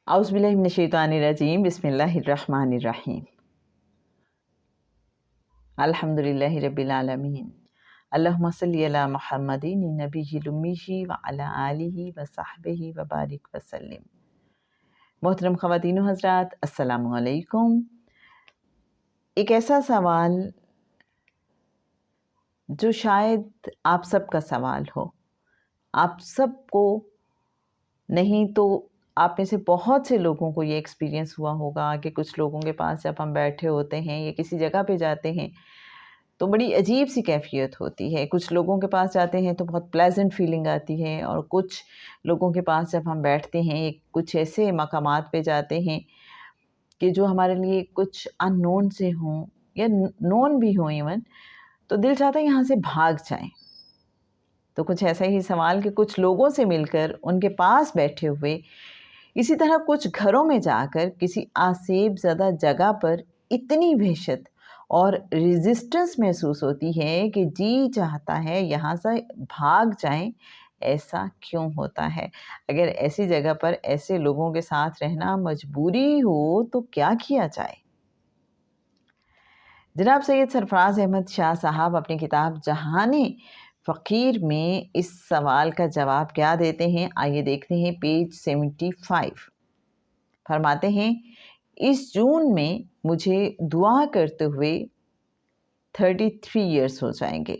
औज़ुबिल्लाहि मिनश्शैतानिर्रजीम बिस्मिल्लाहिर्रहमानिर्रहीम अल्हम्दुलिल्लाहि रब्बिल आलमीन अल्लाहुम्मा सल्लि अला मुहम्मदिन नबिय्यिल उम्मी व अला आलिहि व सहबिहि व बारिक व सल्लिम। मोहतरम ख़वातीन व हज़रात, अस्सलामु अलैकुम। एक ऐसा सवाल जो शायद आप सबका सवाल हो, आप सबको नहीं तो आप में से बहुत से लोगों को ये एक्सपीरियंस हुआ होगा कि कुछ लोगों के पास जब हम बैठे होते हैं या किसी जगह पे जाते हैं तो बड़ी अजीब सी कैफियत होती है। कुछ लोगों के पास जाते हैं तो बहुत प्लेजेंट फीलिंग आती है, और कुछ लोगों के पास जब हम बैठते हैं कुछ ऐसे मकामात पे जाते हैं कि जो हमारे लिए कुछ अननोन से हों या नोन भी हों इवन, तो दिल चाहता है यहाँ से भाग जाएं। तो कुछ ऐसा ही सवाल कि कुछ लोगों से मिलकर उनके पास बैठे हुए, इसी तरह कुछ घरों में जाकर किसी आसेब ज़दा जगह पर इतनी वहशत और रेजिस्टेंस महसूस होती है कि जी चाहता है यहाँ से भाग जाएं। ऐसा क्यों होता है? अगर ऐसी जगह पर ऐसे लोगों के साथ रहना मजबूरी हो तो क्या किया जाए? जनाब सैयद सरफराज अहमद शाह साहब अपनी किताब जहाने फ़कीर में इस सवाल का जवाब क्या देते हैं, आइए देखते हैं। पेज 75 फरमाते हैं, इस जून में मुझे दुआ करते हुए 33 इयर्स हो जाएंगे।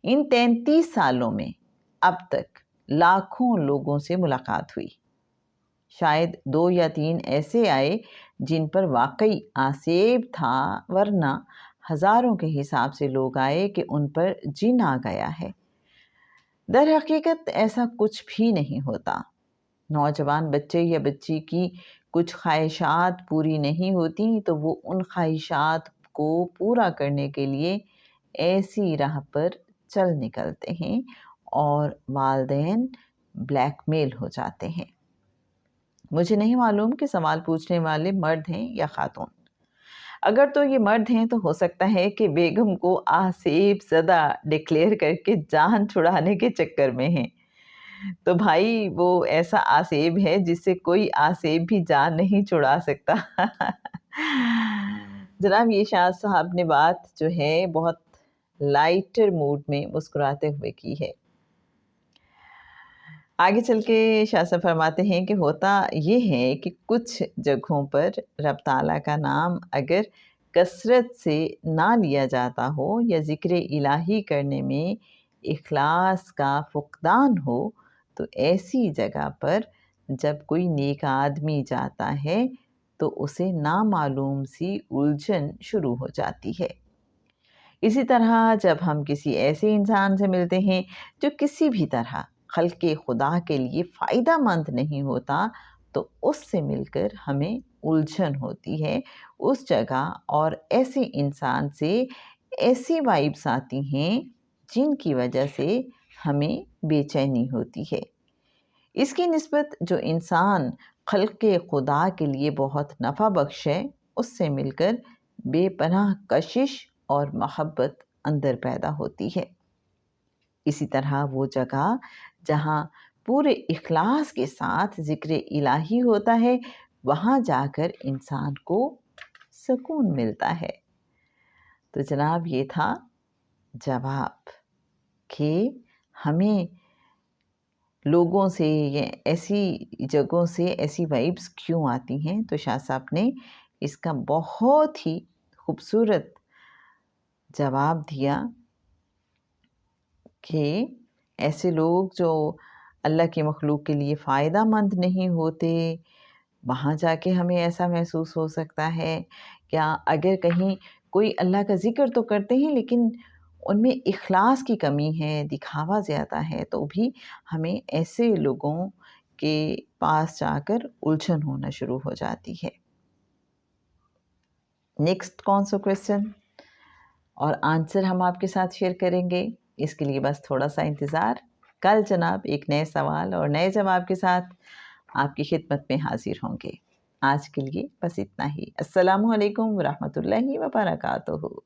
इन 33 सालों में अब तक लाखों लोगों से मुलाकात हुई। शायद 2 या 3 ऐसे आए जिन पर वाकई आसेब था, वरना हज़ारों के हिसाब से लोग आए कि उन पर जिन आ गया है। दर हकीकत ऐसा कुछ भी नहीं होता। नौजवान बच्चे या बच्ची की कुछ ख्वाहिशात पूरी नहीं होती तो वो उन ख्वाहिशात को पूरा करने के लिए ऐसी राह पर चल निकलते हैं और वालिदैन ब्लैकमेल हो जाते हैं। मुझे नहीं मालूम कि सवाल पूछने वाले मर्द हैं या खातून। अगर तो ये मर्द हैं तो हो सकता है कि बेगम को आसेब ज़दा डिक्लेयर करके जान छुड़ाने के चक्कर में हैं। तो भाई वो ऐसा आसेब है जिससे कोई आसेब भी जान नहीं छुड़ा सकता। जनाब ये शाह साहब ने बात जो है बहुत लाइटर मूड में मुस्कुराते हुए की है। आगे चल के शाह साहब फरमाते हैं कि होता ये है कि कुछ जगहों पर रब ताला का नाम अगर कसरत से ना लिया जाता हो या ज़िक्र इलाही करने में इखलास का फुक़दान हो, तो ऐसी जगह पर जब कोई नेक आदमी जाता है तो उसे नामालूम सी उलझन शुरू हो जाती है। इसी तरह जब हम किसी ऐसे इंसान से मिलते हैं जो किसी भी तरह खल्क़े खुदा के लिए फ़ायदा मंद नहीं होता, तो उससे मिलकर हमें उलझन होती है उस जगह, और ऐसे इंसान से ऐसी वाइब्स आती हैं जिनकी वजह से हमें बेचैनी होती है। इसकी निस्बत जो इंसान खल्क़े खुदा के लिए बहुत नफ़ा बख्श है, उससे मिलकर बेपनाह कशिश और मोहब्बत अंदर पैदा होती है। इसी तरह वो जगह जहाँ पूरे इखलास के साथ ज़िक्र इलाही होता है, वहाँ जाकर इंसान को सुकून मिलता है। तो जनाब ये था जवाब कि हमें लोगों से या ऐसी जगहों से ऐसी वाइब्स क्यों आती हैं। तो शाह साहब ने इसका बहुत ही खूबसूरत जवाब दिया कि ऐसे लोग जो अल्लाह की मखलूक के लिए फ़ायदा मंद नहीं होते, वहाँ जाके हमें ऐसा महसूस हो सकता है। क्या अगर कहीं कोई अल्लाह का ज़िक्र तो करते हैं लेकिन उनमें इखलास की कमी है, दिखावा ज़्यादा है, तो भी हमें ऐसे लोगों के पास जाकर उलझन होना शुरू हो जाती है। नेक्स्ट कौन सा क्वेश्चन और आंसर हम आपके साथ शेयर करेंगे, इसके लिए बस थोड़ा सा इंतज़ार। कल जनाब एक नए सवाल और नए जवाब के साथ आपकी खिदमत में हाजिर होंगे। आज के लिए बस इतना ही। अस्सलामु अलैकुम व रहमतुल्लाहि व बरकातुहू।